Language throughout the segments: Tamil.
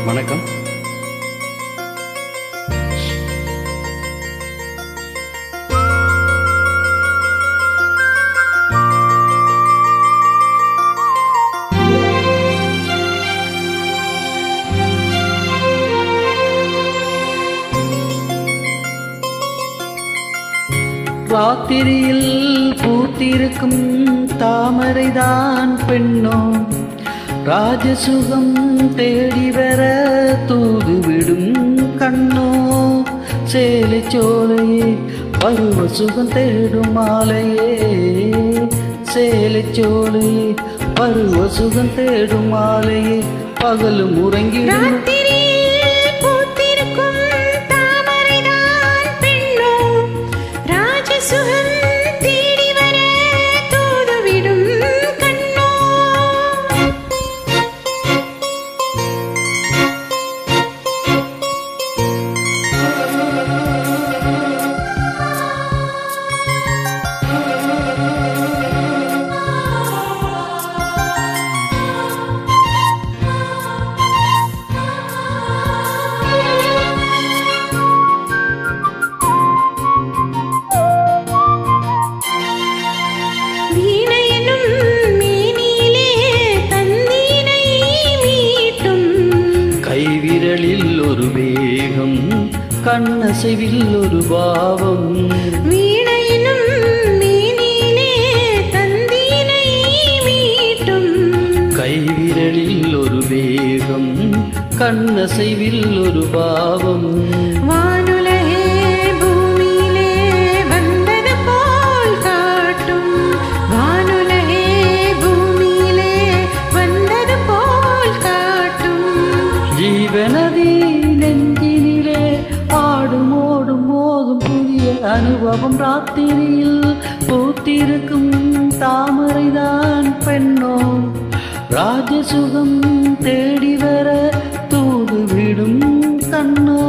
வணக்கம். ராத்திரியில் பூத்திருக்கும் தாமரைதான் பெண்ணோ, ராஜசுகம் தேடி வர தூதுவிடும் கண்ணோ. சேலை சோலையே பருவ சுகம் தேடும் மாலையே, சேலை சோலையே பருவ சுகம் தேடும் மாலையே. பகலும் உறங்கிடும் ஒரு வேகம், கண்ணசைவில் ஒரு பாவம். வீணையினும் மீனிலே தந்தீனை மீட்டும், கைவிரலில் ஒரு வேகம், கண்ணசைவில் ஒரு பாவம். வானுலகே பூமியிலே வந்தது போல் காட்டும், வானுலகே பூமியிலே வந்தது போல் காட்டும். ஜீவனதி நெஞ்சினிலே ஆடும் ஓடும் மோதும் புதிய அனுபவம். ராத்திரியில் பூத்திருக்கும் தாமரைதான் பெண்ணோ, ராஜசுகம் தேடி வர தூது விடும் கண்ணோ.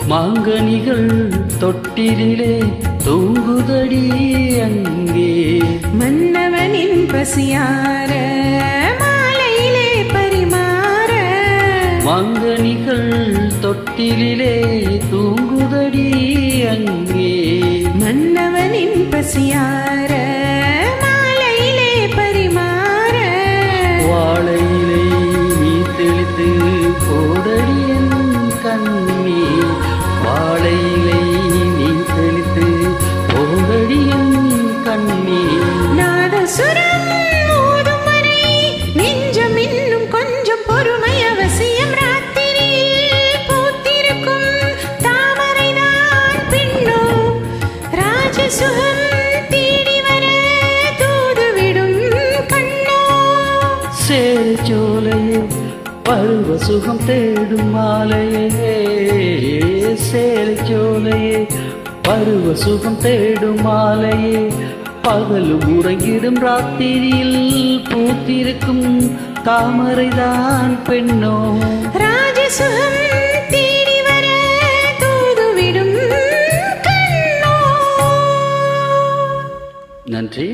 மாங்கனிகள் தொட்டிலே தூங்குதடி அங்கே, மன்னவனின் பசியார மாலையிலே பரிமாற. மாங்கனிகள் தொட்டிலே தூங்குதடி அங்கே, மன்னவனின் பசியார மாலையிலே பரிமாற. வாழையிலே நீ தெளித்து போடடியன் கண்ணி, வாழையிலே நீ தெளித்து போடடியன் கண்ணி. நாதசுரம் ஓதும் வரை நெஞ்சம் இன்னும் கொஞ்சம் பொறுமை அவசியம். ராத்திரியில் பூத்திருக்கும் தாமரைதான் பெண்ணோ, ராஜசுகம் தேடி வர தூதுவிடும் கண்ணோ. சேலை சோலையே பருவ சுகம் தேடும் மாலையே, சேலை சோலையே பருவ சுகம் தேடும் மாலையே. பகலும் உறங்கிடும் ராத்திரியில் பூத்திருக்கும் தாமரைதான் பெண்ணோ, ராஜசுகம் தேடி வர தூதுவிடும் கண்ணோ. நன்றி.